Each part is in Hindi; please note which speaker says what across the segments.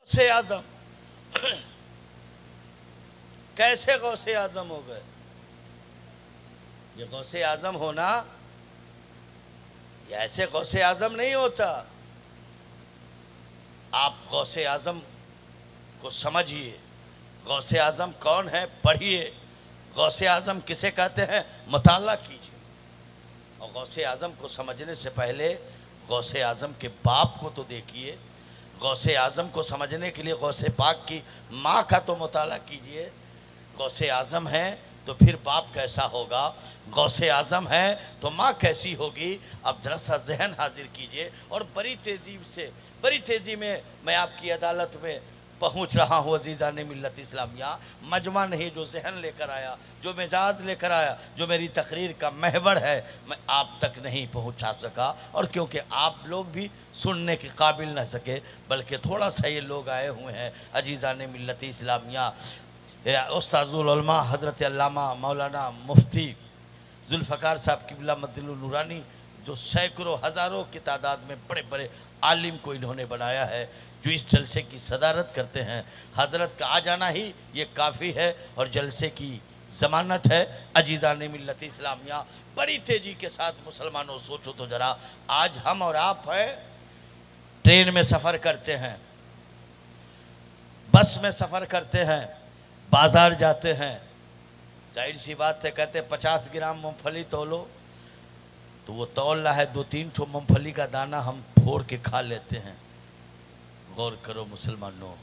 Speaker 1: गौसे आजम कैसे गौसे आजम हो गए? ये गौसे आजम होना, ये ऐसे गौसे आजम नहीं होता। आप गौसे आजम को समझिए। गौसे आजम कौन है पढ़िए। गौसे आजम किसे कहते हैं मुताला कीजिए। और गौसे आजम को समझने से पहले गौसे आजम के बाप को तो देखिए। गौसे आजम को समझने के लिए गौसे पाक की माँ का तो मुताला कीजिए। गौसे आजम है तो फिर बाप कैसा होगा, गौसे आजम है तो माँ कैसी होगी। अब जरा सा जहन हाजिर कीजिए। और बड़ी तेज़ी में मैं आपकी अदालत में पहुँच रहा हूँ अजीज़ा ने मिल्लत इस्लामिया। मजमा नहीं, जो जहन लेकर आया, जो मिजाज लेकर आया, जो मेरी तकरीर का महवर है, मैं आप तक नहीं पहुँचा सका। और क्योंकि आप लोग भी सुनने के काबिल न सके, बल्कि थोड़ा सा ये लोग आए हुए हैं अजीज़ा ने मिल्लत इस्लामिया, उस्ताजुल उलमा हज़रत अल्लामा मौलाना मुफ्ती जुल्फ़कार साहब क़िबला मद्दिलुल नूरानी, जो सैकड़ों हज़ारों की तादाद में बड़े बड़े आलिम को इन्होंने बनाया है, जो इस जलसे की सदारत करते हैं। हज़रत का आ जाना ही ये काफ़ी है और जलसे की ज़मानत है। अजीज़ा ने मिल्लत इस्लामिया, बड़ी तेज़ी के साथ मुसलमानों सोचो तो ज़रा, आज हम और आप है ट्रेन में सफ़र करते हैं, बस में सफ़र करते हैं, बाज़ार जाते हैं, जाहिर सी बात है कहते 50 ग्राम मूंगफली तोलो, तो वो तौल रहा है 2-3 ठो मूंगफली का दाना हम फोड़ के खा लेते हैं। गौर करो मुसलमानों,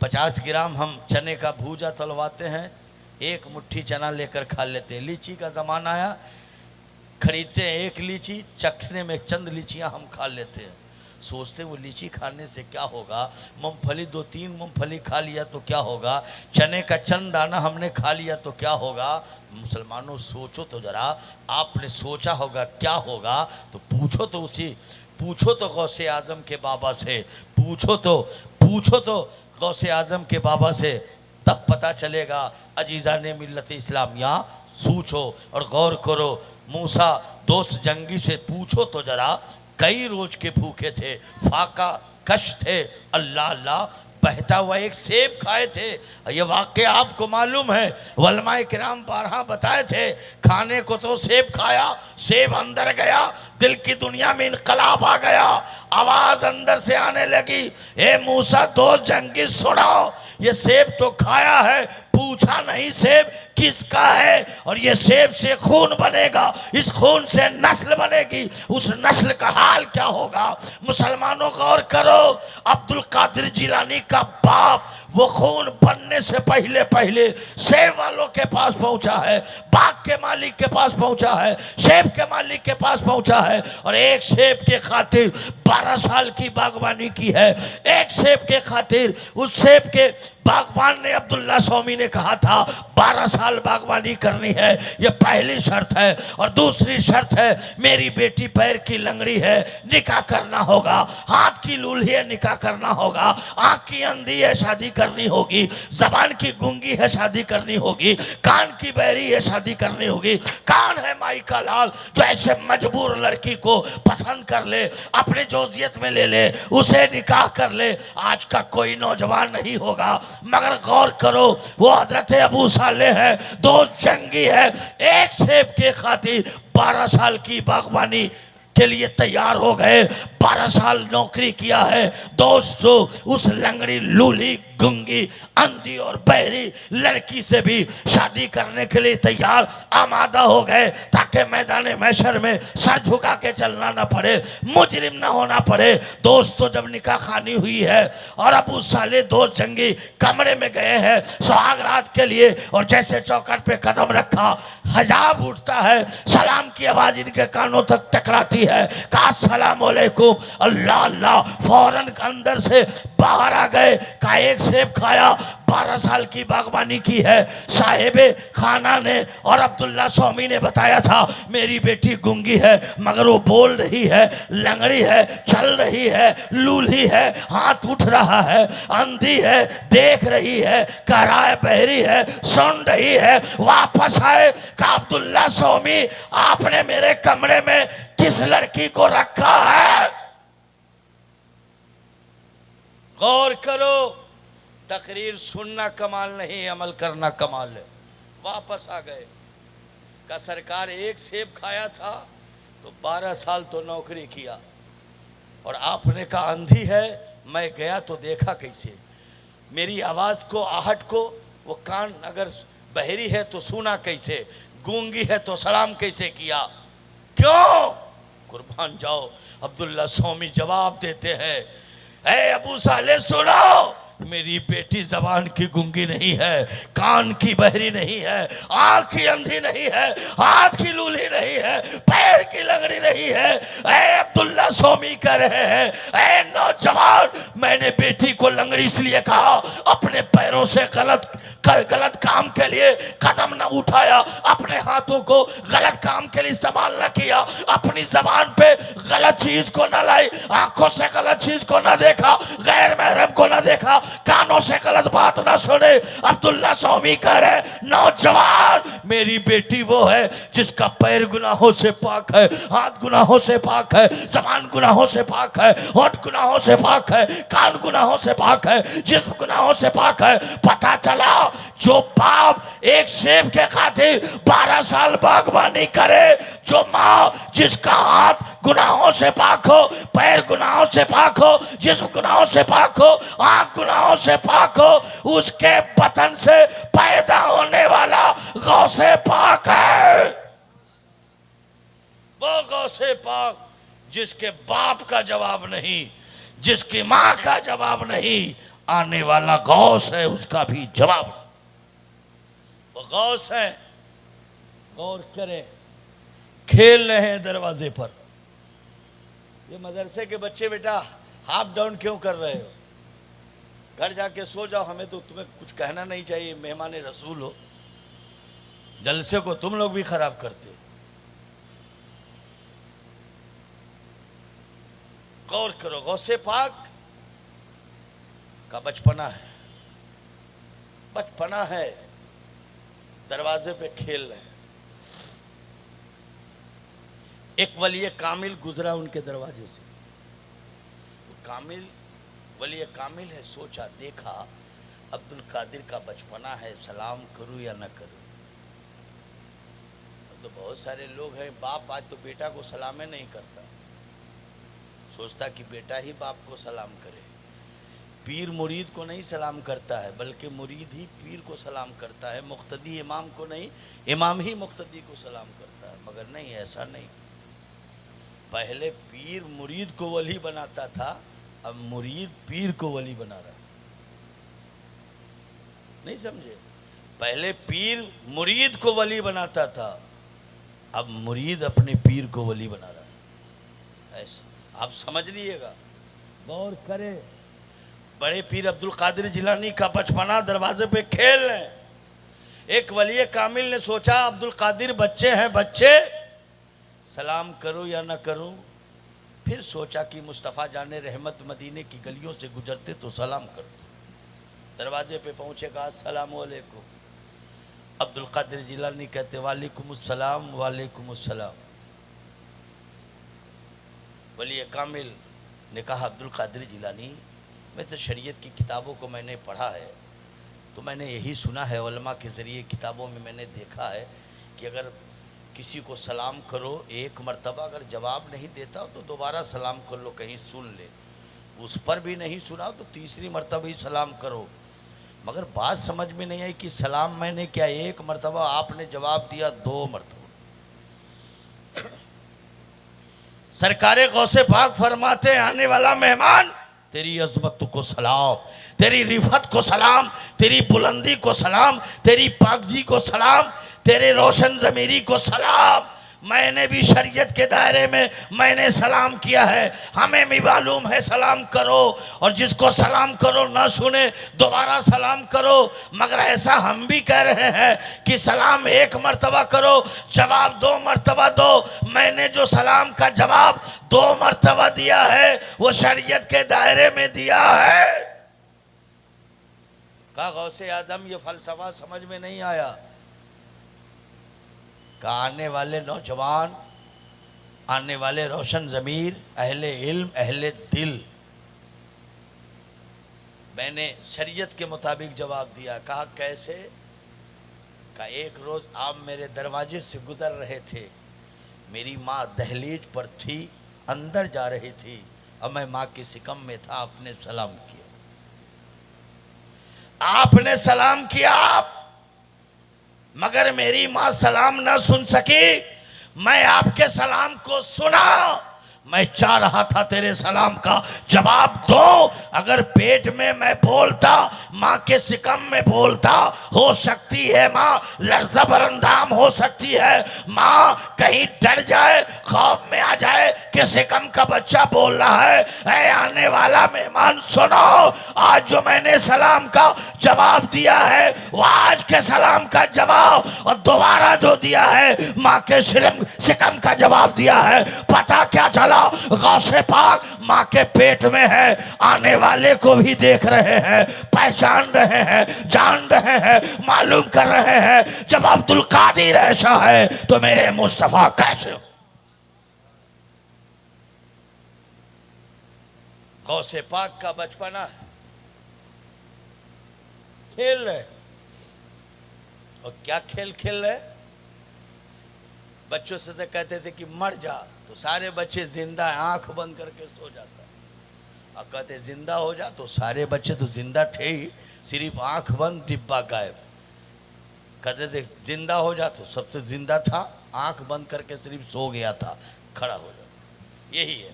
Speaker 1: 50 ग्राम हम चने का भूजा तलवाते हैं, एक मुट्ठी चना लेकर खा लेते हैं। लीची का ज़माना आया, खरीदते हैं एक लीची, चखने में चंद लीचियां हम खा लेते हैं। सोचते वो लीची खाने से क्या होगा, मूंगफली 2-3 मूंगफली खा लिया तो क्या होगा, चने का चंद दाना हमने खा लिया तो क्या होगा। मुसलमानों सोचो तो ज़रा, आपने सोचा होगा क्या होगा, तो पूछो तो गौसे आजम के बाबा से, पूछो तो गौसे आजम के बाबा से, तब पता चलेगा। अजीज़ा ने मिल्लत इस्लामिया, सोचो और गौर करो। मूसा दोस्त जंगी से पूछो तो ज़रा, कई रोज के भूखे थे, फाका कश थे, अल्लाह अल्लाह बहता हुआ एक सेब खाए थे। ये वाक़या आपको मालूम है, उलमाए किराम 12 बताए थे। खाने को तो सेब खाया, सेब अंदर गया, दिल की दुनिया में इनकलाब आ गया। आवाज़ अंदर से आने लगी, ए मूसा दोस्त जंगी सुनो, ये सेब तो खाया है, पूछा नहीं सेब किसका है, और ये सेब से खून बनेगा, इस खून से नस्ल बनेगी, उस नस्ल का हाल क्या होगा। मुसलमानों गौर करो, अब्दुल कादिर जिलानी का बाप वो खून बनने से पहले सेब वालों के पास पहुंचा है, बाग के मालिक के पास पहुंचा है, सेब के मालिक के पास पहुंचा है, और एक सेब के खातिर 12 साल की बागवानी की है। एक सेब के खातिर उस सेब के बागवान ने, अब्दुल्ला सौमी ने कहा था 12 साल बागवानी करनी है, ये पहली शर्त है। और दूसरी शर्त है, मेरी बेटी पैर की लंगड़ी है, निकाह करना होगा, हाथ की लूली है, निकाह करना होगा, आंख की अंधी है, शादी करनी होगी, जबान की गूंगी है, शादी करनी होगी, कान की बहरी है, शादी करनी होगी। कान है माई का लाल, जो ऐसे मजबूर लड़की को पसंद कर ले, अपने जोजियत में ले ले, उसे निकाह कर ले। आज का कोई नौजवान नहीं होगा, मगर गौर करो, वो हजरत अबू साले है, दो जंगी है, एक सेब के खातिर 12 साल की बागवानी के लिए तैयार हो गए, 12 साल नौकरी किया है। दोस्तों, उस लंगड़ी लूली गूंगी अंधी और बहरी लड़की से भी शादी करने के लिए तैयार आमादा हो गए, ताकि मैदान महशर में सर झुका के चलना ना पड़े, मुजरिम ना होना पड़े। दोस्तों, जब निकाह खानी हुई है और अबू साले दो जंगी कमरे में गए हैं सुहाग रात के लिए, और जैसे चौखट पे कदम रखा, हजाब उठता है, सलाम की आवाज इनके कानों तक टकराती है, कहा अस्सलाम वालेकुम, अल्लाह अल्लाह, फौरन अंदर से बाहर आ गए, कहा एक सेब खाया, 12 साल की बागवानी की है। साहिबे खाना ने और अब्दुल्ला सौमी ने बताया था, मेरी बेटी गूंगी है, मगर वो बोल रही है, लंगड़ी है, चल रही है, लूली है, हाथ उठ रहा है, अंधी है, देख रही है, कराए बहरी है, सुन रही है। वापस आए, कहा अब्दुल्ला सौमी, आपने मेरे कमरे में किस लड़की को रखा है? गौर करो, तकरीर सुनना कमाल नहीं, अमल करना कमाल है। वापस आ गए, का सरकार एक सेब खाया था तो 12 साल तो नौकरी किया, और आपने कहा अंधी है, मैं गया तो देखा कैसे, मेरी आवाज को, आहट को, वो कान अगर बहरी है तो सुना कैसे, गूंगी है तो सलाम कैसे किया, क्यों? कुर्बान जाओ। अब्दुल्ला सौमी जवाब देते हैं, ऐ अबू साले सुनो, मेरी बेटी जबान की गूंगी नहीं है, कान की बहरी नहीं है, आंख की अंधी नहीं है, हाथ की लूली नहीं है, पैर की लंगड़ी नहीं है। ऐ अब्दुल्ला सौमी कह रहे हैं, ऐ नौजवान, मैंने बेटी को लंगड़ी इसलिए कहा, अपने पैरों से गलत काम के लिए कदम न उठाया, अपने हाथों को गलत काम के लिए इस्तेमाल न किया, अपनी जबान पे गलत चीज को न लाई, आंखों से गलत चीज को न देखा, गैर महरम को न देखा, कानों से गलत बात ना सुने। अब्दुल्ला सौमी कह रहे, नौजवान, मेरी बेटी वो है जिसका पैर गुनाहों से पाक है, हाथ गुनाहों से पाक है, जबान गुनाहों से पाक है, होठ गुनाहों से पाक है, कान गुनाहों से पाक है, जिस्म गुनाहों से पाक है। पता चला जो बाप एक सेब के खातिर 12 साल बागवानी करे, जो माँ जिसका हाथ गुनाहों से पाक हो, पैर गुनाहों से पाक हो, जिस्म गुनाहों से पाक हो, आंख गुनाहों से पाक हो, उसके बतन से पैदा होने वाला गौसे पाक है। वो गौसे पाक जिसके बाप का जवाब नहीं, जिसकी मां का जवाब नहीं, आने वाला गौस है उसका भी जवाब। वो गौस है, गौर करें, खेल रहे हैं दरवाजे पर। ये मदरसे के बच्चे बेटा हाफ डाउन क्यों कर रहे हो? घर जाके सो जाओ, हमें तो तुम्हें कुछ कहना नहीं चाहिए, मेहमान रसूल हो। जलसे को तुम लोग भी खराब करते हो। गौर करो, गौसे पाक का बचपना है, बचपना है, दरवाजे पे खेल रहे हैं। एक वली कामिल गुजरा उनके दरवाजे से, कामिल वली कामिल है, सोचा देखा अब्दुल कादिर का बचपना है, सलाम करूं या ना करूं। तो बहुत सारे लोग हैं, बाप आज तो बेटा को सलामे नहीं करता, सोचता कि बेटा ही बाप को सलाम करे। पीर मुरीद को नहीं सलाम करता है, बल्कि मुरीद ही पीर को सलाम करता है, मुक्तदी इमाम को नहीं, इमाम ही मुक्तदी को सलाम करता है। मगर नहीं, ऐसा नहीं। पहले पीर मुरीद को वली बनाता था, अब मुरीद पीर को वली बना रहा है। नहीं समझे? पहले पीर मुरीद को वली बनाता था, अब मुरीद अपने पीर को वली बना रहा है। ऐसा आप समझ लीजिएगा, गौर करें। बड़े पीर अब्दुल कादिर जिलानी का बचपना दरवाजे पे खेल रहे। एक वली कामिल ने सोचा अब्दुल कादिर बच्चे हैं, बच्चे सलाम करूं या ना करूं। फिर सोचा कि मुस्तफ़ा जाने रहमत मदीने की गलियों से गुजरते तो सलाम कर दो। दरवाजे पे पहुंचे, कहा अस्सलाम वालेकुम। अब्दुल कादिर जिलानी कहते वालेकुम अस्सलाम, वालेकुम अस्सलाम। वली कामिल ने कहा अब्दुल कादिर जिलानी, मैं तो शरीयत की किताबों को मैंने पढ़ा है, तो मैंने यही सुना है, उलमा के ज़रिए किताबों में मैंने देखा है कि अगर किसी को सलाम करो एक मर्तबा, अगर जवाब नहीं देता हो तो दोबारा सलाम कर लो, कहीं सुन ले। उस पर भी नहीं सुना तो तीसरी मर्तबा ही सलाम करो। मगर बात समझ में नहीं आई कि सलाम मैंने क्या एक मर्तबा, आपने जवाब दिया 2 मर्तबा। सरकारे गौसे पाक फरमाते हैं, आने वाला मेहमान तेरी अजमत को सलाम, तेरी रिफत को सलाम, तेरी बुलंदी को सलाम, तेरी पाकजी को सलाम, तेरे रोशन ज़मीरी को सलाम। मैंने भी शरीयत के दायरे में मैंने सलाम किया है, हमें भी मालूम है सलाम करो, और जिसको सलाम करो ना सुने दोबारा सलाम करो। मगर ऐसा हम भी कह रहे हैं कि सलाम 1 मर्तबा करो, जवाब 2 मर्तबा दो। मैंने जो सलाम का जवाब 2 मर्तबा दिया है वो शरीयत के दायरे में दिया है। का गौसे आजम ये फलसफा समझ में नहीं आया? का आने वाले नौजवान, आने वाले रोशन ज़मीर, अहले इल्म, अहले दिल, मैंने शरीयत के मुताबिक जवाब दिया। कहा कैसे? कहा एक रोज आप मेरे दरवाजे से गुजर रहे थे, मेरी माँ दहलीज पर थी, अंदर जा रही थी और मैं माँ की सिकम में था, आपने सलाम किया। आपने सलाम किया, मगर मेरी माँ सलाम ना सुन सकी। मैं आपके सलाम को सुना, मैं चाह रहा था तेरे सलाम का जवाब दो। अगर पेट में मैं बोलता, माँ के सिकम में बोलता, हो सकती है माँ लर्ज़ा बरंदाम हो सकती है, माँ कहीं डर जाए, खौफ में आ जाए कि सिकम का बच्चा बोल रहा है। ऐ आने वाला मेहमान सुनो, आज जो मैंने सलाम का जवाब दिया है वो आज के सलाम का जवाब, और दोबारा जो दिया है माँ के सिकम का जवाब दिया है। पता क्या चला? गौसे पाक माँ के पेट में है, आने वाले को भी देख रहे हैं, पहचान रहे हैं, जान रहे हैं, मालूम कर रहे हैं। जब अब्दुल कादिर ऐसा है तो मेरे मुस्तफा कैसे? गौसे पाक का बचपना खेल रहे, और क्या खेल खेल रहे? बच्चों से तो कहते थे कि मर जा, तो सारे बच्चे जिंदा आंख बंद करके सो जाता है। और कहते जिंदा हो जा, तो सारे बच्चे तो जिंदा थे ही, सिर्फ आंख बंद डिब्बा गायब। कहते थे जिंदा हो जा, तो सबसे जिंदा था, आंख बंद करके सिर्फ सो गया था, खड़ा हो जा। यही है,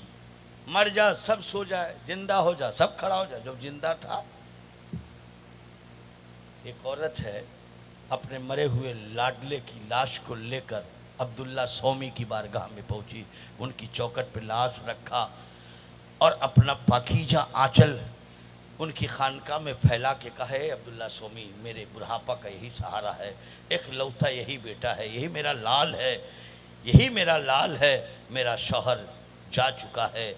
Speaker 1: मर जा सब सो जाए, जिंदा हो जा सब खड़ा हो जाए। जब जिंदा था, एक औरत है अपने मरे हुए लाडले की लाश को लेकर अब्दुल्ला सौमी की बारगाह में पहुंची, उनकी चौखट पे लाश रखा और अपना पाकीजा आंचल उनकी खानका में फैला के कहा, अब्दुल्ला सौमी मेरे बुढ़ापा का यही सहारा है, एक लौता यही बेटा है, यही मेरा लाल है, यही मेरा लाल है, मेरा शौहर जा चुका है,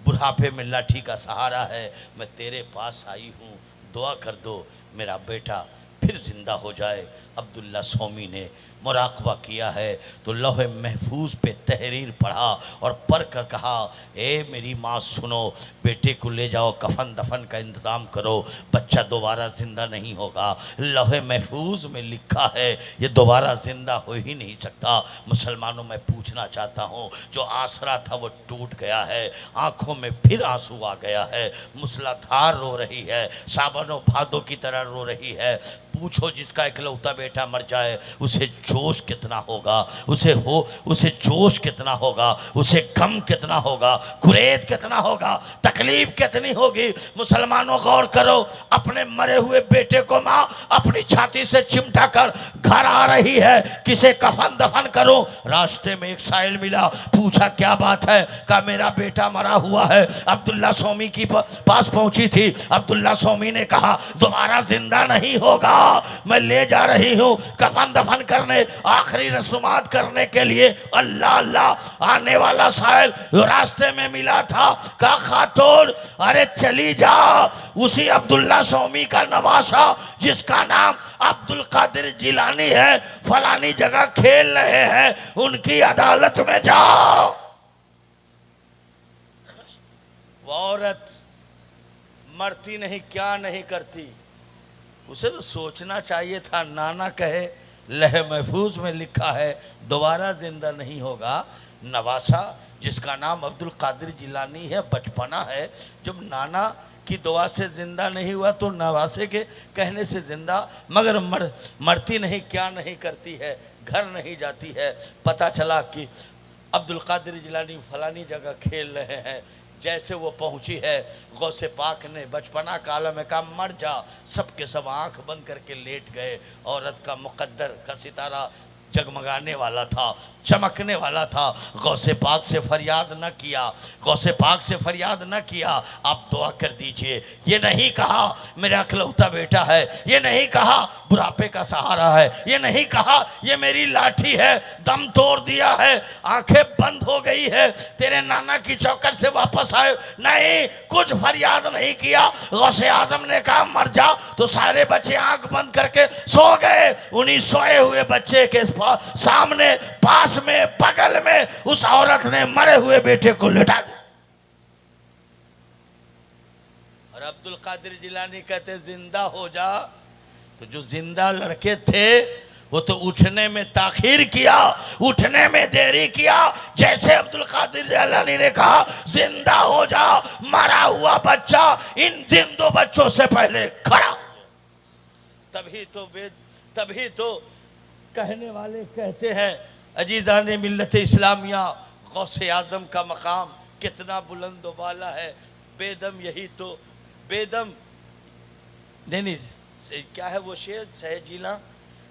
Speaker 1: बुढ़ापे में लाठी का सहारा है, मैं तेरे पास आई हूँ, दुआ कर दो मेरा बेटा फिर जिंदा हो जाए। अब्दुल्ला सौमी ने मुराकबा किया है तो लौहे महफूज पे तहरीर पढ़ा और पढ़ कर कहा, ए मेरी माँ सुनो, बेटे को ले जाओ, कफन दफन का इंतज़ाम करो, बच्चा दोबारा ज़िंदा नहीं होगा। लौहे महफूज में लिखा है ये दोबारा ज़िंदा हो ही नहीं सकता। मुसलमानों मैं पूछना चाहता हूँ, जो आसरा था वो टूट गया है, आँखों में फिर आंसू आ गया है, मूसलाधार रो रही है, सावनो भादों की तरह रो रही है। पूछो जिसका इकलौता बेटा मर जाए उसे जोश कितना होगा, उसे जोश कितना होगा, उसे गम कितना होगा, कुरेद कितना होगा, तकलीफ कितनी होगी। मुसलमानों गौर करो, अपने मरे हुए बेटे को माँ अपनी छाती से चिमटा कर घर आ रही है, किसे कफन दफन करो। रास्ते में एक साइल मिला, पूछा क्या बात है? कहा मेरा बेटा मरा हुआ है। अब्दुल्ला सौमी की पास पहुंची थी, अब्दुल्ला सौमी ने कहा दोबारा जिंदा नहीं होगा, मैं ले जा रही हूँ कफन दफन करने, आखिरी रस्मात करने के लिए। अल्लाह अल्लाह, आने वाला साहिल रास्ते में मिला था, कहा खातून अरे चली जा, उसी अब्दुल्ला सौमी का नवासा जिसका नाम अब्दुल कादिर जिलानी है, फलानी जगह खेल रहे हैं, उनकी अदालत में जाओ। वो औरत मरती नहीं, क्या नहीं करती, उसे तो सोचना चाहिए था। नाना कहे लहे महफूज में लिखा है दोबारा जिंदा नहीं होगा। नवासा जिसका नाम अब्दुल कादिर जिलानी है, बचपना है, जब नाना की दुआ से जिंदा नहीं हुआ तो नवासे के कहने से जिंदा, मगर मरती नहीं, क्या नहीं करती है, घर नहीं जाती है। पता चला कि अब्दुल कादिर जिलानी फलानी जगह खेल रहे हैं। जैसे वो पहुंची है, गौसे पाक ने बचपना का आलम में कहा मर जा, सबके सब आंख बंद करके लेट गए। औरत का मुकद्दर का सितारा जगमगाने वाला था, चमकने वाला था। गौसे पाक से फरियाद न किया, गौसे पाक से फरियाद न किया, आप दुआ कर दीजिए। ये नहीं कहा मेरा इकलौता बेटा है, ये नहीं कहा बुढ़ापे का सहारा है, ये नहीं कहा ये मेरी लाठी है, दम तोड़ दिया है, आंखें बंद हो गई है, तेरे नाना की चौखट से वापस आए, नहीं, कुछ फरियाद नहीं किया। गौसे आजम ने कहा मर जा, तो सारे बच्चे आंख बंद करके सो गए। उन्हीं सोए हुए बच्चे के सामने, पास में, बगल में उस औरत ने मरे हुए बेटे को लिटा दिया। और अब्दुल कादिर जिलानी कहते जिंदा हो जा। तो जो जिंदा लड़के थे वो तो उठने में ताखीर किया, उठने में देरी किया। जैसे अब्दुल कादिर जिलानी ने कहा जिंदा हो जा, मरा हुआ बच्चा इन जिंदो बच्चों से पहले खड़ा। तभी तो कहने वाले कहते हैं अजीज़ान मिल्लत इस्लामिया, गौसे आज़म का मकाम कितना बुलंद वाला है। बेदम यही तो बेदम नहीं क्या है वो शेर शहजीला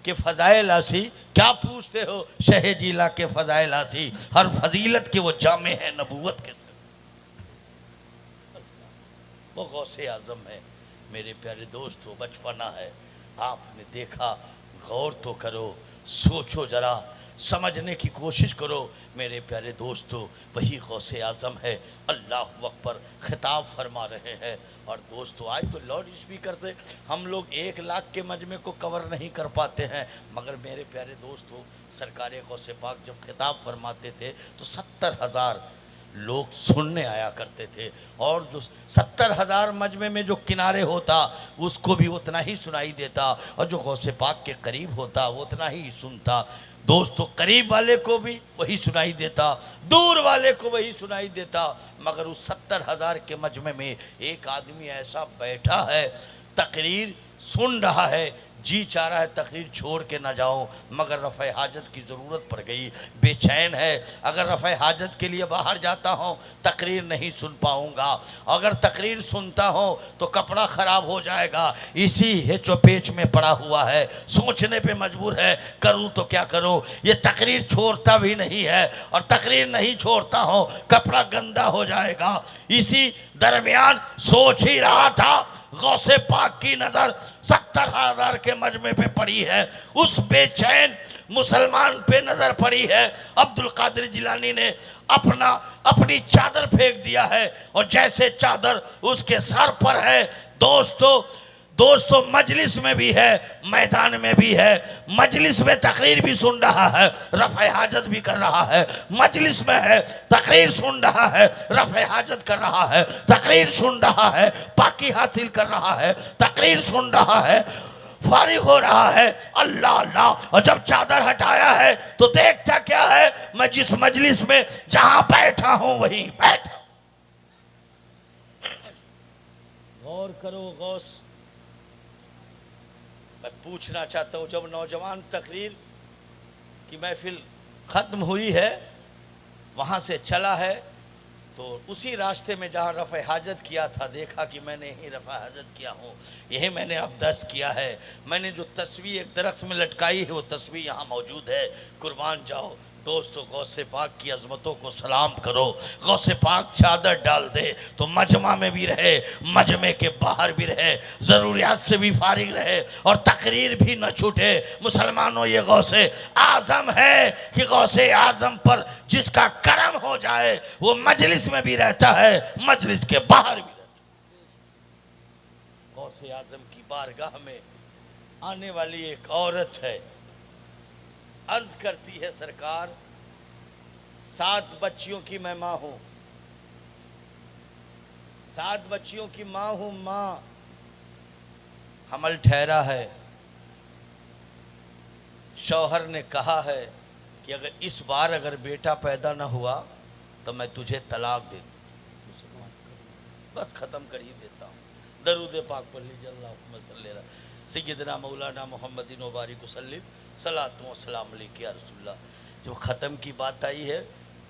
Speaker 1: के फ़ज़ाइल आसी, क्या पूछते हो शहजीला के फ़ज़ाइल आसी, हर फजीलत के वो जामे है नबूवत के सर। वो गौसे आज़म है मेरे प्यारे दोस्तों, बचपना है आपने देखा, गौर तो करो, सोचो जरा, समझने की कोशिश करो मेरे प्यारे दोस्तों, वही गौसे आज़म है। अल्लाह अकबर खिताब फरमा रहे हैं। और दोस्तों आज तो लाउड स्पीकर से हम लोग 1 लाख के मजमे को कवर नहीं कर पाते हैं, मगर मेरे प्यारे दोस्तों सरकार गौसे पाक जब खिताब फरमाते थे तो 70,000 लोग सुनने आया करते थे। और जो 70,000 मजमे में जो किनारे होता उसको भी उतना ही सुनाई देता, और जो गौसे पाक के करीब होता वो उतना ही सुनता। दोस्तों करीब वाले को भी वही सुनाई देता, दूर वाले को वही सुनाई देता। मगर उस 70,000 के मजमे में एक आदमी ऐसा बैठा है, तकरीर सुन रहा है, जी चाह रहा है तकरीर छोड़ के ना जाऊं, मगर रफ़े हाजत की ज़रूरत पड़ गई, बेचैन है। अगर रफ़े हाजत के लिए बाहर जाता हूं तकरीर नहीं सुन पाऊंगा, अगर तकरीर सुनता हूं तो कपड़ा ख़राब हो जाएगा, इसी हेचोपेच में पड़ा हुआ है, सोचने पे मजबूर है करूं तो क्या करूं। ये तकरीर छोड़ता भी नहीं है, और तकरीर नहीं छोड़ता हूं कपड़ा गंदा हो जाएगा। इसी दरमियान सोच ही रहा था, गौसे पाक की नज़र 70,000 के मजमे पे पड़ी है, उस बेचैन मुसलमान पे नजर पड़ी है। अब्दुल कादिर जिलानी ने अपनी चादर फेंक दिया है, और जैसे चादर उसके सर पर है दोस्तों मजलिस में भी है, मैदान में भी है। मजलिस में तकरीर भी सुन रहा है, रफ़े हाजत भी कर रहा है। मजलिस में है, तकरीर सुन रहा है, रफ़े हाजत कर रहा है, तकरीर सुन रहा है, पाकी हासिल कर रहा है, तकरीर सुन रहा है, फारिग हो रहा है। अल्लाह अल्लाह। और जब चादर हटाया है तो देखता क्या है, मैं जिस मजलिस में जहां बैठा हूं वहीं बैठा। गौर करो गौस। मैं पूछना चाहता हूं, जब नौजवान तकरीर की महफिल ख़त्म हुई है वहाँ से चला है, तो उसी रास्ते में जहाँ रफ़े हाजत किया था देखा कि मैंने यही रफ़ा हाजत किया हूँ, यही मैंने अब दस्त किया है। मैंने जो तस्वीर एक दरख्त में लटकाई है वो तस्वीर यहाँ मौजूद है। कुर्बान जाओ दोस्तों, गौसे पाक की अज़मतों को सलाम करो। गौसे पाक चादर डाल दे तो मजमा में भी रहे, मजमे के बाहर भी रहे, ज़रूरियात से भी फारिग रहे, और तकरीर भी न छूटे। मुसलमानों ये गौसे आज़म है कि गौसे आज़म पर जिसका करम हो जाए वो मजलिस में भी रहता है, मजलिस के बाहर भी रहता है। गौसे आज़म की बारगाह में आने वाली एक औरत है, अर्ज करती है सरकार 7 बच्चियों की मैं माँ हूं, 7 बच्चियों की माँ हूं, माँ हमल ठहरा है। शौहर ने कहा है कि इस बार अगर बेटा पैदा न हुआ तो मैं तुझे तलाक दे दूं। बस ख़त्म कर ही देता हूँ। दरूद पाक पढ़ लीजिए, अल्लाहुम्मा सल्ली अला सय्यिदना मौलाना मुहम्मदिन व बारिक वसल्लिम सलातु व सलाम अलैका या रसूलल्लाह। जब ख़त्म की बात आई है,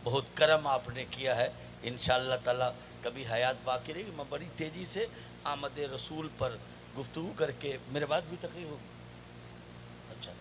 Speaker 1: बहुत करम आपने किया है। इंशाअल्लाह ताला कभी हयात बाकी रहेगी, मैं बड़ी तेज़ी से आमद रसूल पर गुफ्तगू करके मेरे बाद भी तकरीर होगी। अच्छा,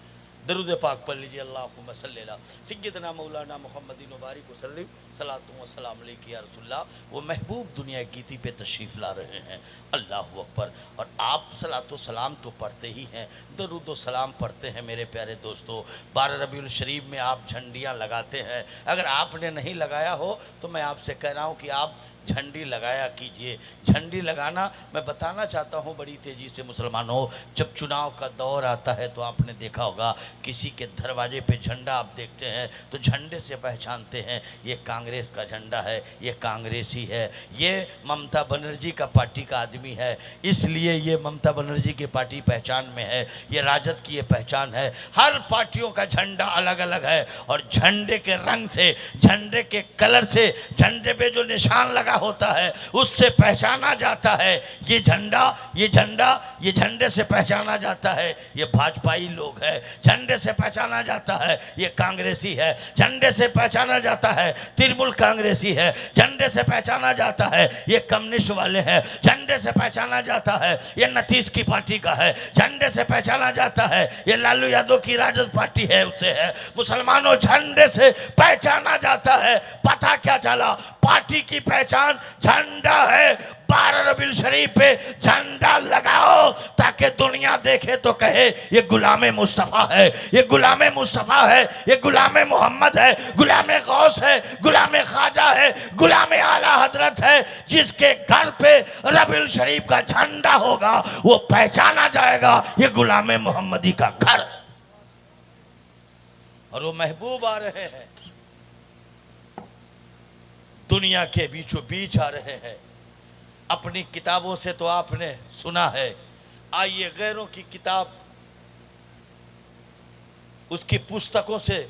Speaker 1: दरूद पाक पढ़ लीजिए, अल्लाहुम्मा सल्ली अला सय्यिदना मौलाना मुहम्मदिन व बारिक वसल्लिम सलातु व सलाम अलैका या रसूलल्लाह। वो महबूब दुनिया गीती पे तशरीफ़ ला रहे हैं। अल्लाहु अकबर। और आप सलातो सलाम तो पढ़ते ही हैं, दरूद व सलाम पढ़ते हैं मेरे प्यारे दोस्तों। 12 रबीउल शरीफ में आप झंडियाँ लगाते हैं, अगर आपने नहीं लगाया हो तो मैं आपसे कह रहा हूँ कि आप झंडी लगाया कीजिए। झंडी लगाना मैं बताना चाहता हूँ बड़ी तेजी से मुसलमानों, जब चुनाव का दौर आता है तो आपने देखा होगा किसी के दरवाजे पे झंडा आप देखते हैं तो झंडे से पहचानते हैं ये कांग्रेस का झंडा है, ये कांग्रेसी है, ये ममता बनर्जी का पार्टी का आदमी है, इसलिए ये ममता बनर्जी की पार्टी पहचान में है, ये राजद की ये पहचान है। हर पार्टियों का झंडा अलग अलग है और झंडे के रंग से, झंडे के कलर से, झंडे पे जो निशान लगा होता है उससे पहचाना जाता है ये झंडा, ये झंडा, ये झंडे से पहचाना जाता है ये भाजपाई लोग है, झंडे से पहचाना जाता है ये कांग्रेसी है, झंडे से पहचाना जाता है तृणमूल कांग्रेसी है, झंडे से पहचाना जाता है ये कम्युनिस्ट वाले हैं, झंडे से पहचाना जाता है ये नीतीश की पार्टी का है, झंडे से पहचाना जाता है ये लालू यादव की राजद पार्टी है उससे है। मुसलमानों, झंडे से पहचाना जाता है। पता क्या चला? पार्टी की पहचान झंडा है। 12 रबीउल शरीफ पे झंडा लगाओ ताकि दुनिया देखे तो कहे ये गुलाम मुस्तफ़ा है, ये गुलाम मुस्तफ़ा है, ये गुलाम मोहम्मद है, गुलाम गौस है, गुलाम ख्वाजा है, गुलाम आला हजरत है। जिसके घर पे रबीउल शरीफ का झंडा होगा वो पहचाना जाएगा ये गुलाम मोहम्मदी का घर। और वो महबूब आ रहे हैं, दुनिया के बीचों बीच आ रहे हैं। अपनी किताबों से तो आपने सुना है, आइए गैरों की किताब, उसकी पुस्तकों से,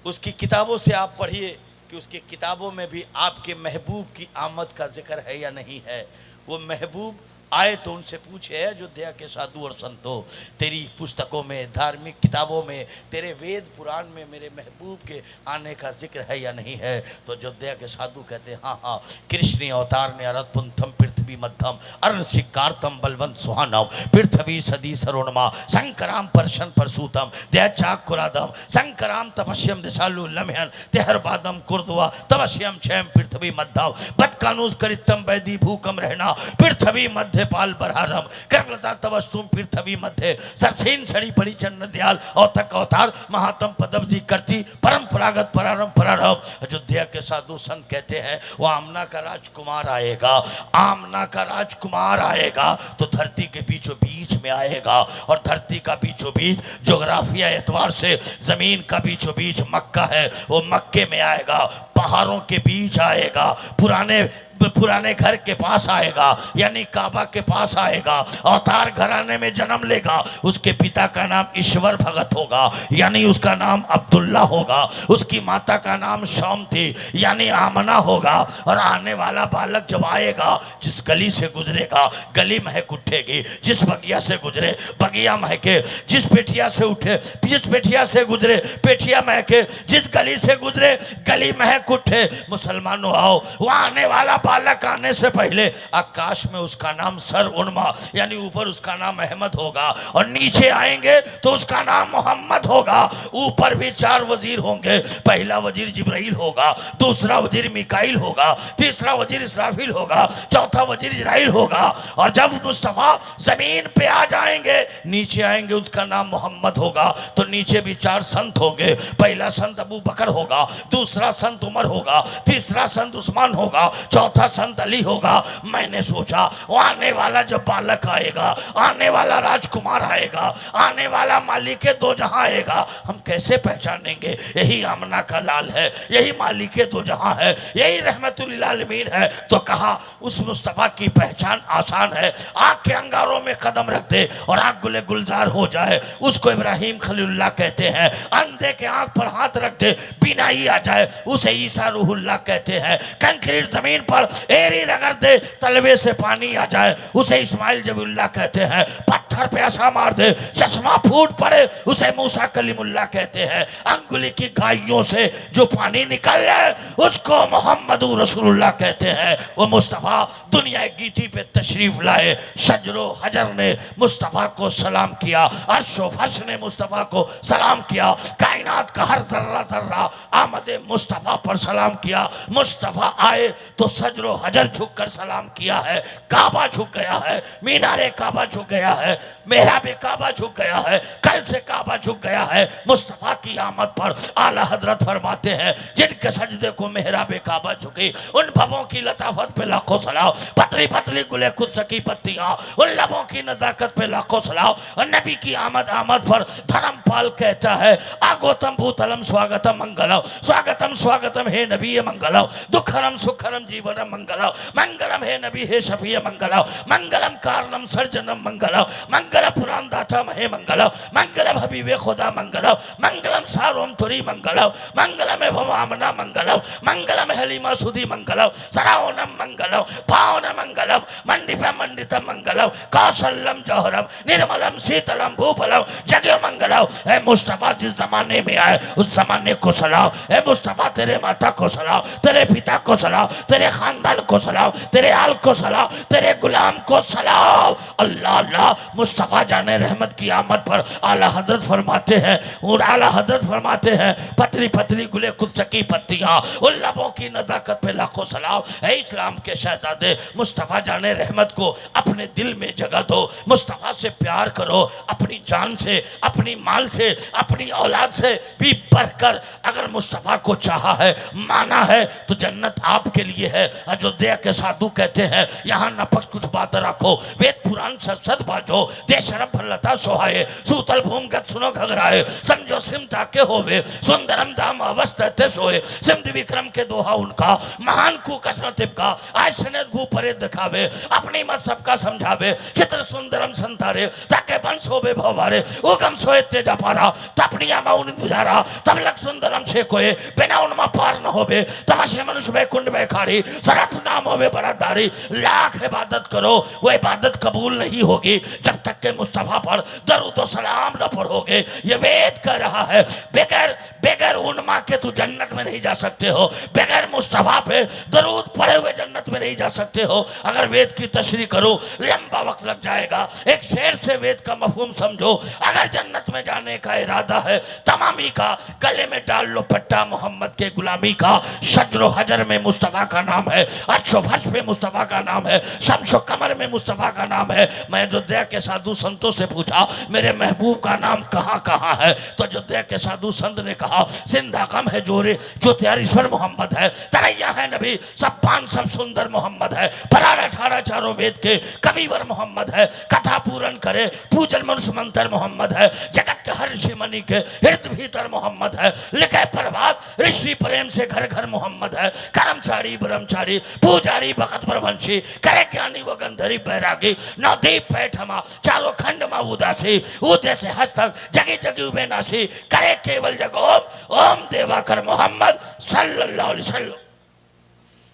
Speaker 1: उसकी किताबों से आप पढ़िए कि उसकी किताबों में भी आपके महबूब की आमद का जिक्र है या नहीं है। वो महबूब आए तो उनसे पूछे, अयोध्या के साधु और संतों, तेरी पुस्तकों में, धार्मिक किताबों में, तेरे वेद पुराण में मेरे महबूब के आने का जिक्र है या नहीं है। तो अयोध्या के साधु कहते हैं हाँ हाँ, कृष्ण अवतार ने अरत पुंथम पृथ्वी मध्यम अर्ण सिकारतम बलवंत सुहानम पृथ्वी सदी सरोणमा शंकराम परशन परसूतम दयाचाकुरादम शंकराम तपस्यम दिशालु लम्हन तेहरबादम कुर्दवा तपस्यम क्षयम पृथ्वी मध्यम बदकानूस करितम वैदी भूकम रहना पृथ्वी मध्य पाल बरहारम कर्मलता तवस्तुम पृथ्वी मध्य सरसीन सड़ी पड़ी चन्न दयाल औतक अवतार महातम पदवजी करती परंपरागत परारंभ परारंभ। अयोध्या के साधु संत कहते हैं वो आमना का राजकुमार आएगा, आमना का राजकुमार आएगा तो धरती के बीचों बीच में आएगा। और धरती का बीचों बीच जोग्राफिया एतवार से जमीन का बीचों बीच मक्का है, वो मक्के में आएगा, पहाड़ों के बीच आएगा, पुराने घर के पास आएगा यानी काबा के पास आएगा। अवतार घराने में जन्म लेगा, उसके पिता का नाम ईश्वर भगत होगा यानी उसका नाम अब्दुल्ला होगा, उसकी माता का नाम शौम थी यानी आमना होगा। और आने वाला बालक जब आएगा, जिस गली से गुजरेगा गली महक उठेगी, जिस बगिया से गुजरे बगिया महके, जिस पेठिया से उठे जिस पेठिया से गुजरे पेठिया महके, जिस गली से गुजरे गली महक उठे। मुसलमानों आओ, वहाँ आने वाला बालक आने से पहले आकाश में उसका नाम सर उन्मा यानी ऊपर उसका नाम अहमद होगा और नीचे आएंगे तो उसका नाम मोहम्मद होगा। ऊपर भी 4 वजीर होंगे, पहला वजीर जिब्राइल होगा, दूसरा वजीर मिकाइल होगा, तीसरा वजीर इसराफिल होगा, चौथा वजीर इजराइल होगा। और जब मुस्तफा जमीन पे आ जाएंगे, नीचे आएंगे, उसका नाम मोहम्मद होगा। तो नीचे भी 4 संत होंगे, पहला संत अबू बकर होगा, दूसरा संत उमर होगा, तीसरा संत उस्मान होगा, चौथा संत अली होगा। मैंने सोचा वो आने वाला जब बालक आएगा, आने वाला राजकुमार आएगा, आने वाला मालिक दो जहां आएगा, हम कैसे पहचानेंगे? यही आमना का लाल है, यही मालिक दो जहां है, यही रहमतुल लिल आलमीन है। तो कहा उस मुस्तफा की पहचान आसान है, आँख के अंगारों में कदम रख दे और आँख गुले गुलजार हो जाए, उसको इब्राहिम खलीलुल्लाह कहते हैं। अंधे के आँख पर हाथ रख दे, बीनाई आ जाए, उसे ईसा रूहुल्लाह कहते हैं। कंक्रीट जमीन पर एरी रगड़ दे, तलवे से पानी आ जाए, उसे इस्माइल जबीउल्लाह कहते हैं। पत्थर पे ऐसा मार दे चश्मा फूट पड़े, उसे मूसा कलीमुल्लाह कहते हैं। अंगुली की गायों से जो पानी निकल जाए उसको मोहम्मद रसूलुल्लाह कहते हैं। वो मुस्तफ़ा दुनिया गीती पे तशरीफ लाए, शजरो हजर शजर ने मुस्तफ़ा को सलाम किया, अर्श व फर्श ने मुस्तफ़ा को सलाम किया, कायनात का हर जर्रा जर्रा आमद मुस्तफ़ा पर सलाम किया। मुस्तफ़ा आए तो सजरो हजर झुक कर सलाम किया है, काबा झुक गया है, मीनारे काबा झुक गया है, मेहराबे काबा झुक गया है, कल से काबा झुक गया है। मुस्तफ़ा की आमद पर आला हजरत फरमाते हैं जिनके सजदे को मेहराबे काबा झुकी, उन भवों की लताफत पे लाखों सलाम, पतली पतली गुले खुद सकी पत्तियां, उन लबों की नजाकत पे लाखों सलाम। और नबी की आमद पर धर्मपाल कहता है आगोतम भूतलम स्वागतम मंगलम, स्वागतम स्वागतम हे नबी मंगलम, दुखरम सुखरम जीवनम मंगलम, मंगलम हे नबी हे शफी मंगलम, मंगलम कारणम सर्जनम मंगलम, मंगल पुराण दाता महे मंगलम, मंगलम हबीबे खुदा मंगलम, मंगलम सारोम तुरी मंगलम, मंगलम भवामना मंगलम, मंगलम हलीमा सुधी मंगलम, सरावनम मंगलम, पावन मंगलम, मंडिपम मंडितम मंगलम, कौशलम जौहरम, निर्मलम शीतलम भूफलम, जगह मंगलम। है मुस्तफ़ा जिस जमाने में आए उस जमाने को सलाम। है मुस्तफ़ा तेरे माता को सलाम, तेरे पिता को सलाम, तेरे खानदान को सलाम, तेरे आल को सलाम, तेरे गुलाम को सलाम। अल्लाह अल्लाह। मुस्तफ़ा जाने रहमत की आमद पर आला हजरत फरमाते हैं, और आला हजरत फरमाते हैं पतली पतली गुले खुद सकी पत्तियां, उन लबों की नजाकत पे लाखों सलाम। है इस्लाम के शहजादे मुस्तफ़ा जाने रहमत को अपने दिल में जगह दो, मुस्तफ़ा से प्यार करो, अपनी जान से, अपनी माल से, अपनी औलाद से भी बढ़कर। अगर मुस्तफ़ा को चाहा है, माना है, तो जन्नत आपके लिए है। अयोध्या के साधु कहते हैं यहाँ नपक कुछ बात रखो, वेद पुराण सद बाजो, दे शरम फलता सोहाए, सूतल भूमगत सुनो घगराए, समझो सिमता के होवे, सुंदरम दाम अवस्था सोए, सिमत विक्रम के दोहा उनका, महान को कसरत का आज सनेद भू परे दिखावे, अपनी मत सबका समझावे, चित्र सुंदरम संतारे, ताके बंश होवे भवारे, उगम सोए तेजा पारा, तपनिया माउन बुझारा, तब लग सुंदरम छे कोए, बिना उनमा पार न होवे, तमशे मनुष्य में कुंड में खाड़ी, सरत नाम होवे बरादारी। लाख इबादत करो, वो इबादत कबूल नहीं होगी जब तक के मुस्तफ़ा पर दरूद व सलाम न पढ़ोगे। ये वेद कह रहा है, बगैर बगैर उनमा के तू जन्नत में नहीं जा सकते हो, बगैर मुस्तफ़ा पे दरूद पढ़े हुए जन्नत में नहीं जा सकते हो। अगर वेद की तशरीह करो लंबा वक्त लग जाएगा, एक शेर से वेद का मफहूम समझो। अगर जन्नत में जाने का इरादा है तमामी का, गले में डाल लो पट्टा मोहम्मद के गुलामी का। शजरो हजर में मुस्तफ़ा का नाम है, अर्शो फर्श पे मुस्तफ़ा का नाम है, शम्सो कमर में मुस्तफ़ा का नाम है। मैं अयोध्या के साधु संतों से पूछा मेरे महबूब का नाम कहाँ कहाँ है, तो अयोध्या के साधु संत ने कहा सिंधा कम है जोरे जो त्यारीश्वर मोहम्मद है, तरैया है नबी सब पान सब सुंदर मोहम्मद है, फरार 18 चारों वेद के कविवर मोहम्मद है, कथा पूरन करे पूजन मनुष्य मंत्र मोहम्मद है, जगत के हर ऋषि मणि के हृदय भीतर मोहम्मद है, लिखे प्रभात ऋषि प्रेम से घर घर मोहम्मद है, कर्मचारी ब्रह्मचारी पुजारी भगत प्रवंशी, करे ज्ञानी व गंधरी बैरागी, नवदीप पैठमा चारों खंड मा उदासी, उदय से हस्तक जगी जगी उबेनासी, करे केवल जग ओम ओम देवाकर मोहम्मद सल्लल्लाहु अलैहि वसल्लम।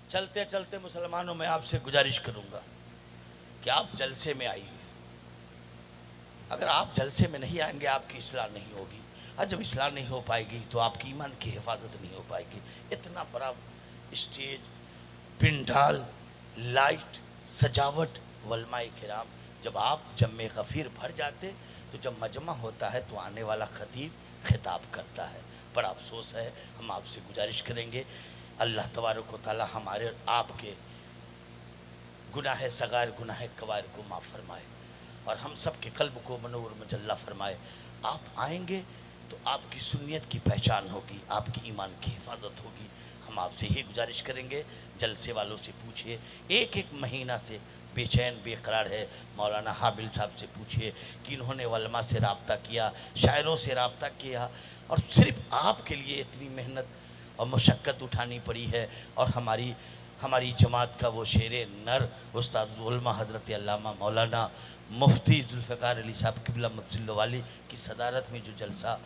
Speaker 1: चलते चलते मुसलमानों में आपसे गुजारिश करूंगा कि आप जलसे में आइए। अगर आप जलसे में नहीं आएंगे आपकी इस्लाह नहीं होगी, और जब इस्लाह नहीं हो पाएगी तो आपकी ईमान की हिफाजत नहीं हो पाएगी। इतना बड़ा स्टेज, पिंडाल, लाइट, सजावट, वलमाए किराम, जब आप जम्मे गफीर भर जाते तो जब मजमा होता है तो आने वाला खतीब खिताब करता है। बड़ा अफसोस है। हम आपसे गुजारिश करेंगे अल्लाह तबारक व तआला हमारे और आपके गुनाह सगार गुनाह कबार को माफ़ फरमाए और हम सब के कल्ब को मनोर मजल्ला फरमाए। आप आएंगे तो आपकी सुन्नियत की पहचान होगी, आपकी ईमान की हिफाजत होगी। हम आपसे ही गुजारिश करेंगे, जलसे वालों से पूछिए, एक एक महीना से बेचैन बेकरार है, मौलाना हाबिल साहब से पूछिए कि इन्होंने वलमा से रब्ता किया, शायरों से रब्ता किया, और सिर्फ आपके लिए इतनी मेहनत और मुशक्क़त उठानी पड़ी है। और हमारी जमात का वो शेर नर उस्ताद उलमा हज़रत अल्लामा मौलाना मुफ्ती जुल्फ़िकार अली साहब क़िबला मदजिल्लो वाली की सदारत में जो जलसा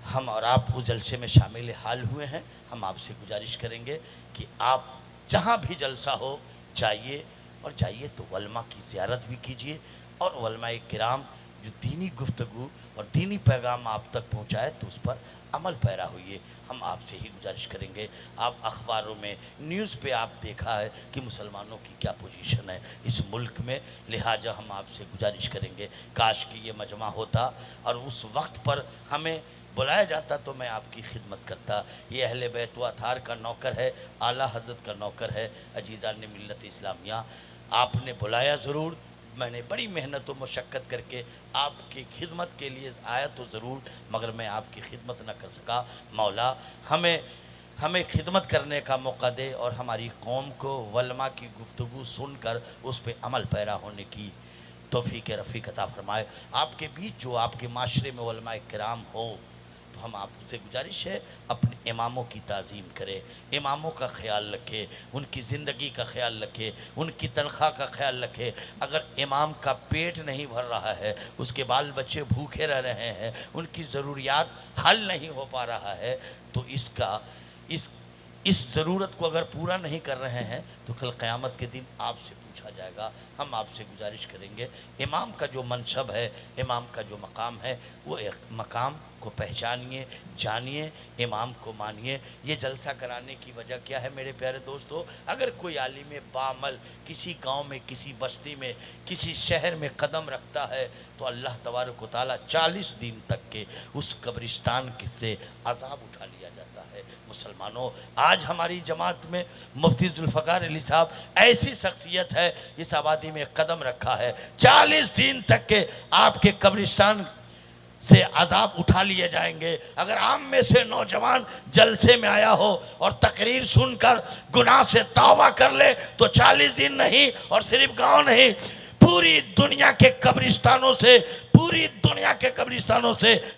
Speaker 1: हम और आप उस जलसे में शामिल हाल हुए हैं, हम आपसे गुजारिश करेंगे कि आप जहाँ भी जलसा हो जाइए, और जाइए तो वलमा की ज़ियारत भी कीजिए, और वलमाए किराम जो दीनी गुफ्तगू और दीनी पैगाम आप तक पहुँचाए तो उस पर अमल पैरा हुई। हम आपसे ही गुजारिश करेंगे। आप अखबारों में न्यूज़ पे आप देखा है कि मुसलमानों की क्या पोजीशन है इस मुल्क में, लिहाजा हम आपसे गुजारिश करेंगे काश कि ये मजमा होता और उस वक्त पर हमें बुलाया जाता तो मैं आपकी खिदमत करता। ये अहले बैत व अथार का नौकर है, आला हज़रत का नौकर है। अजीज़ान मिल्लत इस्लामिया, आपने बुलाया ज़रूर, मैंने बड़ी मेहनत और मशक्क़त करके आपकी खिदमत के लिए आया तो ज़रूर, मगर मैं आपकी खिदमत न कर सका। मौला हमें खिदमत करने का मौका दे और हमारी कौम को वलमा की गुफ्तगू सुनकर उस पर अमल पैरा होने की तौफीक रफ़ीक अता फरमाए। आपके बीच जो आपके माशरे में उलमा किराम हो तो हम आपसे गुजारिश है अपने इमामों की ताज़ीम करें, इमामों का ख्याल रखें, उनकी ज़िंदगी का ख्याल रखें, उनकी तनख्वाह का ख्याल रखें। अगर इमाम का पेट नहीं भर रहा है, उसके बाल बच्चे भूखे रह रहे हैं, उनकी ज़रूरियात हल नहीं हो पा रहा है, तो इस ज़रूरत को अगर पूरा नहीं कर रहे हैं तो कल क़यामत के दिन आपसे पूछा जाएगा। हम आपसे गुजारिश करेंगे इमाम का जो मनसब है, इमाम का जो मकाम है, वो एक मकाम को पहचानिए, जानिए, इमाम को मानिए। ये जलसा कराने की वजह क्या है मेरे प्यारे दोस्तों? अगर कोई आलिम बामल किसी गांव में, किसी बस्ती में, किसी शहर में कदम रखता है तो अल्लाह तबारक व तआला 40 दिन तक के उस कब्रिस्तान से अज़ाब उठा लिया जाता है। मुसलमानों, आज हमारी जमात में मुफ्ती जुल्फ़कार अली साहब ऐसी शख्सियत है, इस आबादी में कदम रखा है, 40 दिन तक के आपके कब्रिस्तान से अजाब उठा लिए जाएंगे। अगर आम में से नौजवान जलसे में आया हो और तकरीर सुनकर गुनाह से तौबा कर ले तो 40 दिन नहीं, और सिर्फ गांव नहीं, पूरी दुनिया के कब्रिस्तानों से